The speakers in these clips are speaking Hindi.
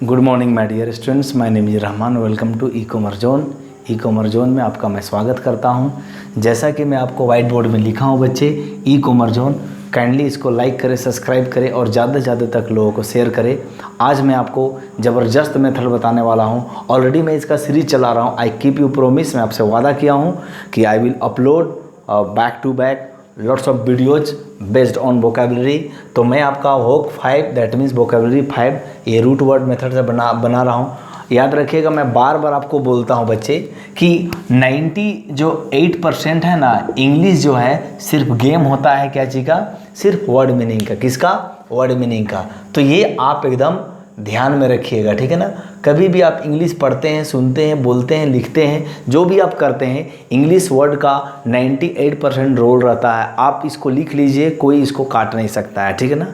Good morning my dear students, my name is Rahman. Welcome to e commerce zone. E commerce zone में आपका मैं स्वागत करता हूं। जैसा कि मैं आपको वाइट बोर्ड में लिखा हूं बच्चे, ई कॉमर्स जोन, काइंडली इसको लाइक करें, सब्सक्राइब करें और ज़्यादा से ज़्यादा तक लोगों को शेयर करें। आज मैं आपको ज़बरदस्त मेथड बताने वाला हूं। ऑलरेडी मैं इसका सीरीज चला रहा हूं। आई कीप यू प्रोमिस, मैं आपसे वादा किया हूं कि I will upload back to back lots of videos based on vocabulary. तो मैं आपका वोक 5 दैट मीन्स वोकेबलरी 5 ये रूट वर्ड मेथड से बना रहा हूँ। याद रखिएगा, मैं बार बार आपको बोलता हूँ बच्चे कि 98% है ना, इंग्लिश जो है सिर्फ गेम होता है क्या चीज़ का, सिर्फ वर्ड मीनिंग का। किसका? वर्ड मीनिंग का। तो ये आप एकदम ध्यान में रखिएगा, ठीक है ना। कभी भी आप इंग्लिश पढ़ते हैं, सुनते हैं, बोलते हैं, लिखते हैं, जो भी आप करते हैं, इंग्लिश वर्ड का 98% रोल रहता है। आप इसको लिख लीजिए, कोई इसको काट नहीं सकता है, ठीक है ना।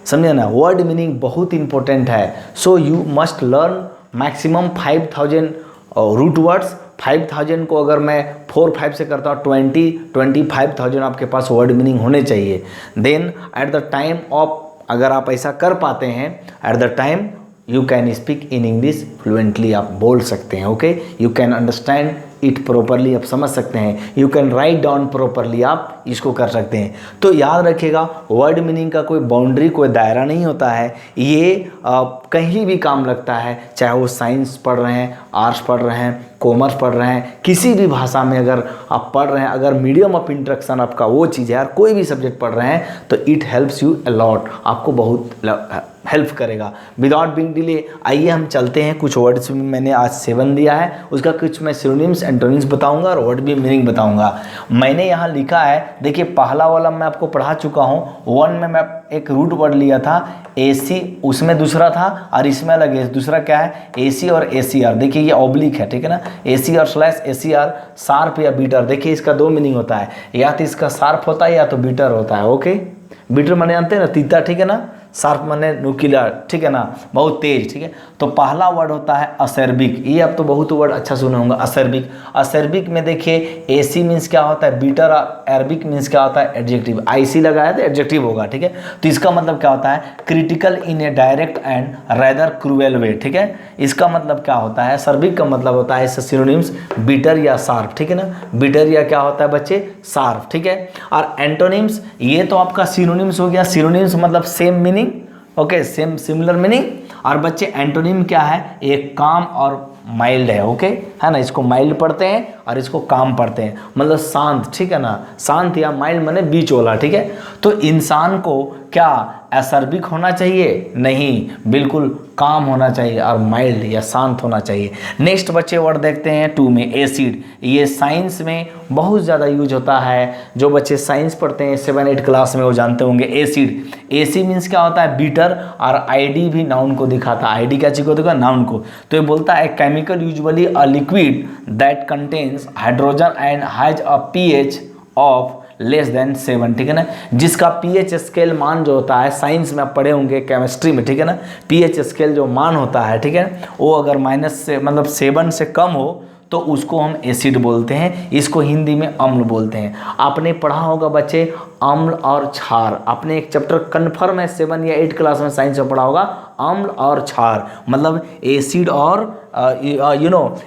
समझे ना, वर्ड मीनिंग बहुत इंपॉर्टेंट है। So you must learn maximum 5000 root words. 5000 को अगर मैं 4-5 से करता हूँ 25,000 आपके पास वर्ड मीनिंग होने चाहिए। Then at the time of, अगर आप ऐसा कर पाते हैं, at the time you can speak in English fluently, आप बोल सकते हैं। Okay, you can understand it properly, आप समझ सकते हैं। You can write down properly, आप इसको कर सकते हैं। तो याद रखिएगा, वर्ड मीनिंग का कोई बाउंड्री, कोई दायरा नहीं होता है। ये कहीं भी काम लगता है, चाहे वो साइंस पढ़ रहे हैं, आर्ट्स पढ़ रहे हैं, कॉमर्स पढ़ रहे हैं, किसी भी भाषा में अगर आप पढ़ रहे हैं, अगर मीडियम ऑफ इंट्रैक्शन आपका वो चीज़ है यार, कोई भी सब्जेक्ट पढ़ रहे हैं, तो इट हेल्प्स यू अलॉट, आपको बहुत हेल्प करेगा। विदाउट बिंग डिले आइए हम चलते हैं। कुछ वर्ड्स में मैंने आज 7 दिया है, उसका कुछ मैं सिनोनिम्स एंटोनिम्स बताऊंगा और वर्ड भी मीनिंग बताऊंगा। मैंने यहाँ लिखा है, देखिए पहला वाला मैं आपको पढ़ा चुका हूँ। 1 में मैं एक रूट वर्ड लिया था AC, उसमें दूसरा था और इसमें अलग है। दूसरा क्या है? AC और ACR। देखिए ये ऑब्लिक है, ठीक है ना। AC और /ACR, शार्प या बीटर। देखिए इसका 2 मीनिंग होता है, या तो इसका शार्प होता है या तो बीटर होता है। ओके, बीटर माने जानते हैं ना, तीता, ठीक है ना। शार्प माने नुकीला, ठीक है ना, बहुत तेज, ठीक है। तो पहला वर्ड होता है असर्बिक। ये आप तो बहुत वर्ड अच्छा सुने होंगे, असर्बिक। असर्बिक में देखिए AC मीन्स क्या होता है, बीटर, और अरबिक मीन्स क्या होता है, एडजेक्टिव। IC लगाया तो एडजेक्टिव होगा, ठीक है। तो इसका मतलब क्या होता है, critical in a direct and rather cruel way, ठीक है। इसका मतलब क्या होता है, असर्बिक का मतलब होता है सिनोनिम्स बीटर या शार्प, ठीक है ना। बीटर या क्या होता है बच्चे, शार्प, ठीक है। और एंटोनिम्स, ये तो आपका सिनोनिम्स हो गया। सिनोनिम्स मतलब same meaning, okay, same similar meaning. और बच्चे एंटोनिम क्या है, एक काम और माइल्ड है, ओके, है ना। इसको माइल्ड पढ़ते हैं और इसको काम पढ़ते हैं, मतलब शांत, ठीक है ना। शांत या माइल्ड माने बीच वाला, ठीक है। तो इंसान को क्या असर्बिक होना चाहिए? नहीं, बिल्कुल काम होना चाहिए और माइल्ड या शांत होना चाहिए। नेक्स्ट बच्चे वर्ड देखते हैं 2 में, एसिड। ये साइंस में बहुत ज़्यादा यूज होता है। जो बच्चे साइंस पढ़ते हैं 7-8 क्लास में वो जानते होंगे एसिड। AC मीन्स क्या होता है, बीटर, और ID भी नाउन को दिखाता है। ID क्या चीज़ को दिखाता? नाउन को। तो ये बोलता है chemical usually a liquid that contains hydrogen and has a pH of less than 7, ठीक है ना। जिसका pH स्केल मान जो होता है, साइंस में आप पढ़े होंगे केमिस्ट्री में, ठीक है ना। pH स्केल जो मान होता है, ठीक है, वो अगर माइनस से मतलब 7 से कम हो तो उसको हम एसिड बोलते हैं। इसको हिंदी में अम्ल बोलते हैं। आपने पढ़ा होगा बच्चे अम्ल और क्षार। आपने एक चैप्टर कन्फर्म है 7 या 8 क्लास में साइंस में पढ़ा होगा, अम्ल और क्षार, मतलब एसिड और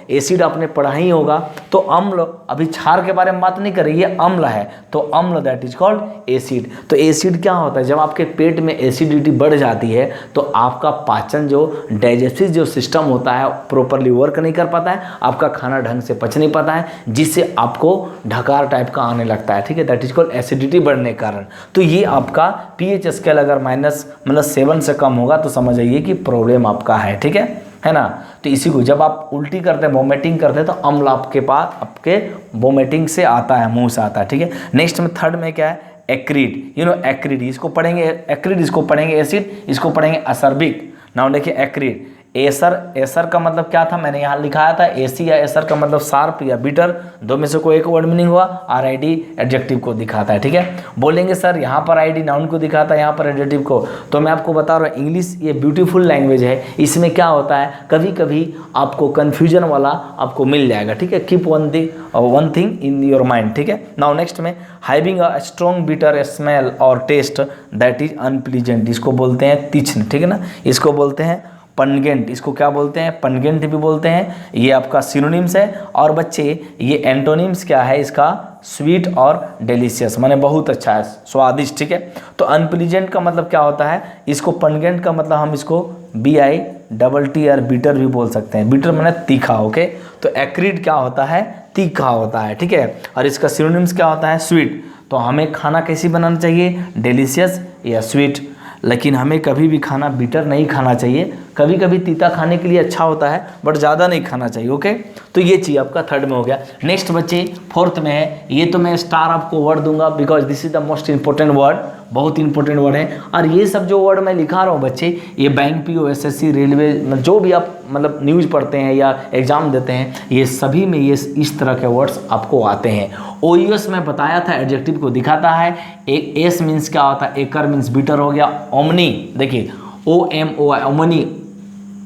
एसिड आपने पढ़ा ही होगा। तो अम्ल, अभी क्षार के बारे में बात नहीं कर रही है, अम्ल है, तो अम्ल दैट इज कॉल्ड एसिड। तो एसिड क्या होता है, जब आपके पेट में एसिडिटी बढ़ जाती है तो आपका पाचन, जो डाइजेस्टिव जो सिस्टम होता है, प्रॉपरली वर्क नहीं कर पाता है, आपका खाना ढंग से पच नहीं पाता है, जिससे आपको ढकार टाइप का आने लगता है, ठीक है। दैट इज कॉल्ड एसिडिटी बढ़ने के कारण। तो ये आपका pH स्केल अगर माइनस मतलब 7 से कम होगा तो समझ आइए कि प्रॉब्लम आपका है, ठीक है ना। तो इसी को जब आप उल्टी करते हैं, वोमिटिंग करते हैं, तो अम्ल आपके पास, आपके वोमिटिंग से आता है, मुंह से आता है, ठीक है। नेक्स्ट में 3rd में क्या है, एक्रिड। एक्रिड, इसको पढ़ेंगे एक्रिड, इसको पढ़ेंगे एसिड, इसको पढ़ेंगे असर्बिक। नाउ देखिए एक्रिड। एसर का मतलब क्या था, मैंने यहाँ लिखाया था AC या एसर का मतलब शार्प या बीटर, 2 में से कोई एक वर्ड मीनिंग हुआ। RID एडजेक्टिव को दिखाता है, ठीक है। बोलेंगे सर यहाँ पर ID नाउन को दिखाता है, यहाँ पर एडजेक्टिव को। तो मैं आपको बता रहा हूँ, इंग्लिश ये ब्यूटीफुल लैंग्वेज है। इसमें क्या होता है, कभी कभी आपको कन्फ्यूजन वाला आपको मिल जाएगा, ठीक है। Keep one thing in your mind, ठीक है। नाउ नेक्स्ट में having a strong bitter smell और टेस्ट दैट इज अनप्लीजेंट, इसको बोलते हैं तीक्ष्ण, ठीक है ना। इसको बोलते हैं पंगेंट, इसको क्या बोलते हैं, पंगेंट भी बोलते हैं, ये आपका सिनोनिम्स है। और बच्चे ये एंटोनिम्स क्या है इसका, स्वीट और डिलीशियस, माने बहुत अच्छा है, स्वादिष्ट, ठीक है। तो अनप्लीजेंट का मतलब क्या होता है, इसको पंगेंट का मतलब हम इसको BITT और बिटर भी बोल सकते हैं। बिटर माने तीखा, ओके। तो एक्रिड क्या होता है, तीखा होता है, ठीक है। और इसका सिनोनिम्स क्या होता है, स्वीट। तो हमें खाना कैसी बनाना चाहिए, डिलीशियस या स्वीट, लेकिन हमें कभी भी खाना बिटर नहीं खाना चाहिए। कभी कभी तीता खाने के लिए अच्छा होता है, बट ज़्यादा नहीं खाना चाहिए, ओके। तो ये चीज़ आपका थर्ड में हो गया। नेक्स्ट बच्चे फोर्थ में है, ये तो मैं स्टार आपको वर्ड दूंगा because this is the most important word, बहुत इंपॉर्टेंट वर्ड है। और ये सब जो वर्ड मैं लिखा रहा हूँ बच्चे, ये बैंक PO SSC रेलवे जो भी आप मतलब न्यूज़ पढ़ते हैं या एग्जाम देते हैं, ये सभी में ये इस तरह के वर्ड्स आपको आते हैं। OUS में बताया था, एडजेक्टिव को दिखाता है। एक एस मीन्स क्या होता है, एकर मीन्स बिटर हो गया। ओमनी, देखिए OMOI, ओमनी,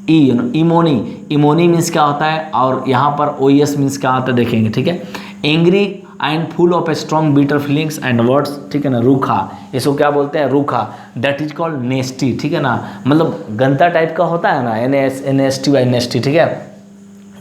इमोनी, इमोनी मीन्स क्या होता है, और यहाँ पर OES मीन्स क्या होता है देखेंगे, ठीक है। Angry and full of a strong bitter feelings and words, ठीक है ना। रूखा, इसको क्या बोलते हैं, रूखा। दैट इज कॉल्ड नेस्टी, ठीक है ना, मतलब गंदा टाइप का होता है ना, NASTY नेस्टी, ठीक है,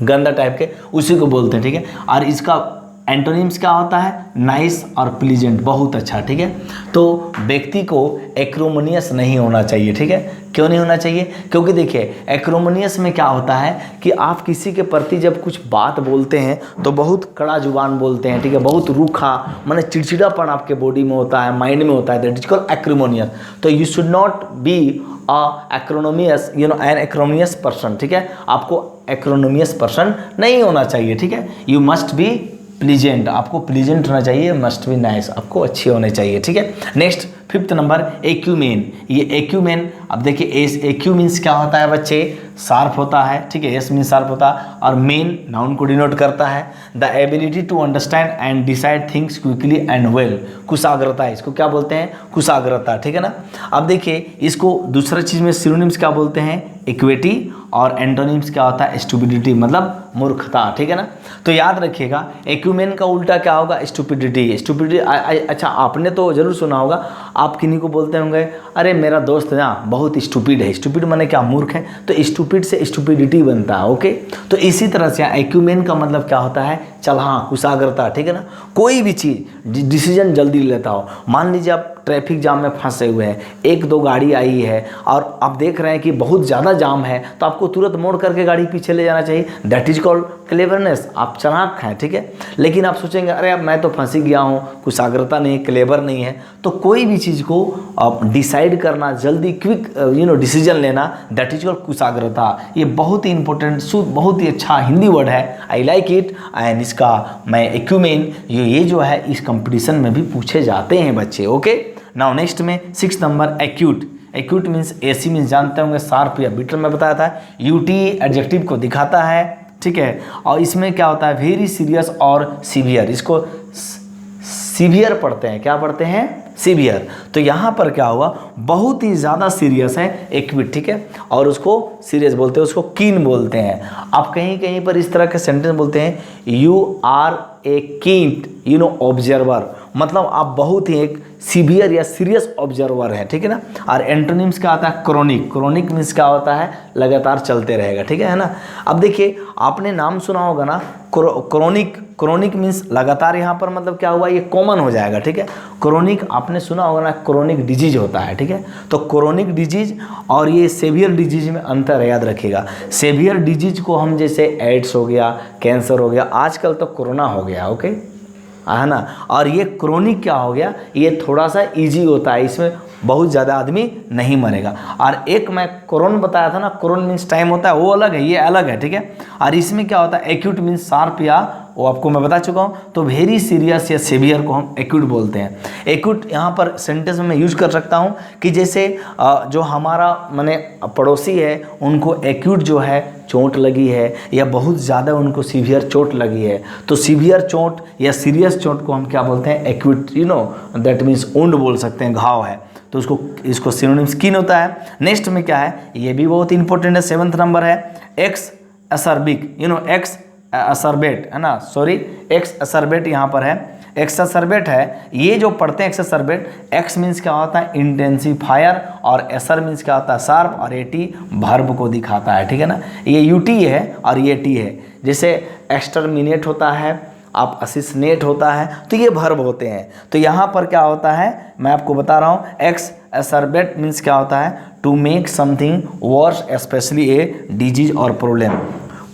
गंदा टाइप के, उसी को बोलते हैं, ठीक है। और इसका एंटोनिम्स क्या होता है, नाइस और प्लीजेंट, बहुत अच्छा, ठीक है। तो व्यक्ति को एक्रोमोनियस नहीं होना चाहिए, ठीक है। क्यों नहीं होना चाहिए, क्योंकि देखिए एक्रोमोनियस में क्या होता है कि आप किसी के प्रति जब कुछ बात बोलते हैं तो बहुत कड़ा जुबान बोलते हैं, ठीक है, बहुत रूखा, माने चिड़चिड़ापन आपके बॉडी में होता है, माइंड में होता है, दैट इज कॉल्ड एक्रोमोनियस। तो you should not be acrimonious, an acrimonious person, ठीक है। आपको एक्रोनोमियस पर्सन नहीं होना चाहिए, ठीक है। यू मस्ट बी प्लीजेंट, आपको प्लीजेंट होना चाहिए, मस्ट बी नाइस, आपको अच्छे होने चाहिए, ठीक है। नेक्स्ट फिफ्थ नंबर एक्यूमेन, ये एक्यूमेन, अब देखिए एक्यू मीन्स क्या होता है बच्चे, शार्प होता है, ठीक है, एस मीन्स शार्प होता है, और मेन नाउन को डिनोट करता है। The ability to understand and decide things quickly and well, कुशाग्रता, इसको क्या बोलते हैं, कुशाग्रता, ठीक है ना। अब देखिए इसको दूसरा चीज़ में सिनोनिम्स क्या बोलते हैं, इक्विटी, और एंटोनिम्स क्या होता है, स्टुपिडिटी, मतलब मूर्खता, ठीक है ना। तो याद रखिएगा एक्यूमेन का उल्टा क्या होगा, स्टुपिडिटी। स्टुपिडिटी, अच्छा आपने तो जरूर सुना होगा, आप किन्हीं को बोलते होंगे, अरे मेरा दोस्त ना बहुत स्टूपिड है, स्टूपिड माने क्या, मूर्ख है, तो स्टूपिड से स्टूपिडिटी बनता है, ओके। तो इसी तरह से एक्यूमेन का मतलब क्या होता है, हाँ, कुशाग्रता, ठीक है ना। कोई भी चीज़ डिसीजन जल्दी लेता हो, मान लीजिए आप ट्रैफिक जाम में फंसे हुए हैं, एक दो गाड़ी आई है और आप देख रहे हैं कि बहुत ज़्यादा जाम है, तो आपको तुरंत मोड़ करके गाड़ी पीछे ले जाना चाहिए, दैट इज कॉल्ड क्लेवरनेस, आप चालाक हैं, ठीक है। लेकिन आप सोचेंगे अरे अब मैं तो फंसी गया हूँ, कुशाग्रता नहीं, क्लेवर नहीं है। तो कोई भी चीज़ को आप डिसाइड करना, जल्दी क्विक डिसीजन लेना, दैट इज कॉल्ड कुशाग्रता। ये बहुत ही इंपॉर्टेंट, बहुत ही अच्छा हिंदी वर्ड है, आई लाइक इट। एंड इसका मैं एक्यूमेन, ये जो है इस कंपटीशन में भी पूछे जाते हैं बच्चे, ओके। नाउ नेक्स्ट में 6 number acute. Acute means AC means जानते होंगे शार्प या बिटर, में बताया था। UT एडजेक्टिव को दिखाता है, ठीक है। और इसमें क्या होता है, वेरी सीरियस और सीवियर, इसको सीवियर पढ़ते हैं, क्या पढ़ते हैं, सीवियर। तो यहाँ पर क्या हुआ, बहुत ही ज़्यादा सीरियस है एक्यूट, ठीक है, और उसको सीरियस बोलते हैं, उसको कीन बोलते हैं। आप कहीं कहीं पर इस तरह के सेंटेंस बोलते हैं, यू आर ए कीन ऑब्जर्वर, मतलब आप बहुत ही एक सीवियर या सीरियस ऑब्जर्वर है, ठीक है ना। और एंटोनिम्स क्या आता है, क्रोनिक। क्रोनिक मीन्स क्या होता है, लगातार चलते रहेगा, ठीक है ना। अब देखिए आपने नाम सुना होगा ना, क्रोनिक। क्रोनिक मीन्स लगातार, यहाँ पर मतलब क्या हुआ, ये कॉमन हो जाएगा, ठीक है। क्रोनिक आपने सुना होगा ना, क्रोनिक डिजीज होता है, ठीक है। तो क्रोनिक डिजीज और ये सेवियर डिजीज में अंतर है, याद रखिएगा। सेवियर डिजीज को हम जैसे एड्स हो गया, कैंसर हो गया, आजकल तो कोरोना हो गया, ओके, है ना। और ये क्रोनिक क्या हो गया, ये थोड़ा सा इजी होता है, इसमें बहुत ज़्यादा आदमी नहीं मरेगा। और एक मैं कोरोन बताया था ना, कोरोन मीन्स टाइम होता है, वो अलग है, ये अलग है, ठीक है। और इसमें क्या होता है, एक्यूट मीन्स शार्प, या वो आपको मैं बता चुका हूँ। तो वेरी सीरियस या सीवियर को हम एक्यूट बोलते हैं। एक्यूट यहाँ पर सेंटेंस में मैं यूज कर सकता हूँ कि जैसे जो हमारा माने पड़ोसी है, उनको एक्यूट जो है चोट लगी है, या बहुत ज़्यादा उनको सीवियर चोट लगी है, तो सीवियर चोट या सीरियस चोट को हम क्या बोलते हैं, एक्यूट, दैट मीन्स वुंड बोल सकते हैं, घाव है, तो इसको सिनोनिम स्किन होता है। नेक्स्ट में क्या है, ये भी बहुत इंपॉर्टेंट है, 7th नंबर है एक्स असर्बिक, एक्स असर्बेट, है ना, सॉरी एक्स असर्बेट यहाँ पर है। एक्सरबेट है, ये जो पढ़ते हैं एक्सरबेट, एक्स मीन्स क्या होता है इंटेंसिफायर, और एसर मीन्स क्या होता है शार्प, और एटी वर्ब को दिखाता है, ठीक है ना। ये यूटी है और ये टी है। जैसे एक्सटर्मिनेट होता है, आप असिस्नेट होता है, तो ये वर्ब होते हैं। तो यहाँ पर क्या होता है मैं आपको बता रहा हूँ, एक्स एसरबेट मीन्स क्या होता है to make something worse specially a disease और प्रॉब्लम,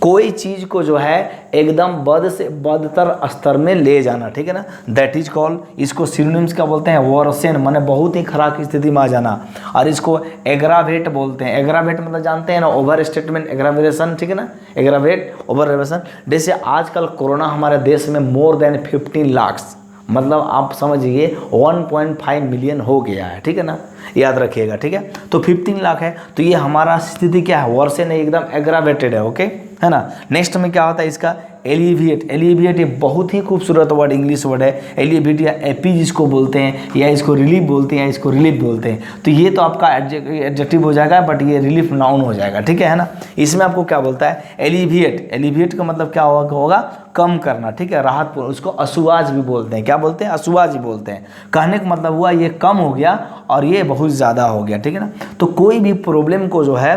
कोई चीज़ को जो है एकदम बद से बदतर स्तर में ले जाना, ठीक है ना, दैट इज कॉल्ड, इसको सिनोनिम्स क्या बोलते हैं वर्सन, माने बहुत ही खराब स्थिति में आ जाना, और इसको एग्रावेट बोलते हैं। एग्रावेट मतलब जानते हैं ना, ओवर स्टेटमेंट एग्रावेशन, ठीक है ना, एग्रावेट ओवर रेवेशन। जैसे आजकल कोरोना हमारे देश में मोर देन 15 लाख, मतलब आप समझिए 1.5 मिलियन हो गया है, ठीक है ना, याद रखिएगा, ठीक है। तो 15 लाख है, तो ये हमारा स्थिति क्या है वर्सन है, एकदम एग्रावेटेड है, ओके, है ना। नेक्स्ट में क्या होता है इसका एलिविएट। एलिविएट ये बहुत ही खूबसूरत वर्ड, इंग्लिश वर्ड है एलिविएट, या एपी जिसको बोलते हैं, या इसको रिलीफ बोलते हैं, या इसको रिलीफ बोलते हैं। तो ये तो आपका एडजेक्टिव हो जाएगा, बट ये रिलीफ नाउन हो जाएगा, ठीक है ना। इसमें आपको क्या बोलता है एलिविएट। एलिविएट का मतलब क्या होगा कम करना, ठीक है, राहत, उसको असुआज भी बोलते हैं। क्या बोलते हैं असुआज भी बोलते हैं। कहने का मतलब हुआ ये कम हो गया और ये बहुत ज़्यादा हो गया, ठीक है ना। तो कोई भी प्रॉब्लम को जो है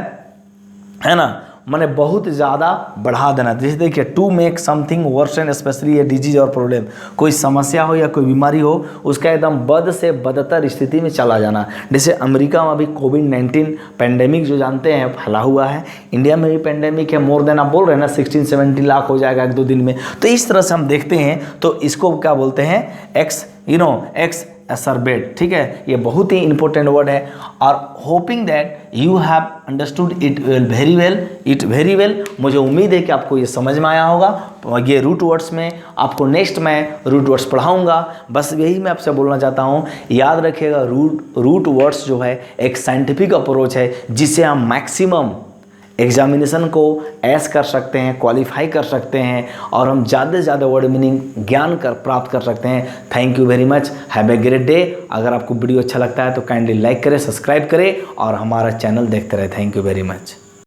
ना, मैंने बहुत ज़्यादा बढ़ा देना। जैसे देखिए to make something worsen specially ये डिजीज और प्रॉब्लम, कोई समस्या हो या कोई बीमारी हो उसका एकदम बद से बदतर स्थिति में चला जाना। जैसे अमेरिका में अभी कोविड-19 पेंडेमिक जो जानते हैं फैला हुआ है, इंडिया में भी पेंडेमिक है, मोर देन आप बोल रहे हैं ना 16-17 लाख हो जाएगा 1-2 दिन में। तो इस तरह से हम देखते हैं, तो इसको क्या बोलते हैं एक्स एक्स एसरबेट, ठीक है। ये बहुत ही इंपॉर्टेंट वर्ड है, और hoping that you have understood it very well. मुझे उम्मीद है कि आपको ये समझ में आया होगा। ये रूट वर्ड्स में आपको नेक्स्ट मैं रूट वर्ड्स पढ़ाऊंगा। बस यही मैं आपसे बोलना चाहता हूँ, याद रखिएगा रूट वर्ड्स जो है एक साइंटिफिक अप्रोच है, जिससे हम मैक्सिमम एग्जामिनेशन को ऐस कर सकते हैं, क्वालिफाई कर सकते हैं, और हम ज़्यादा से ज़्यादा वर्ड मीनिंग ज्ञान प्राप्त कर सकते हैं। Thank you very much, have a great day. अगर आपको वीडियो अच्छा लगता है तो काइंडली लाइक करें, सब्सक्राइब करें और हमारा चैनल देखते रहे। Thank you very much.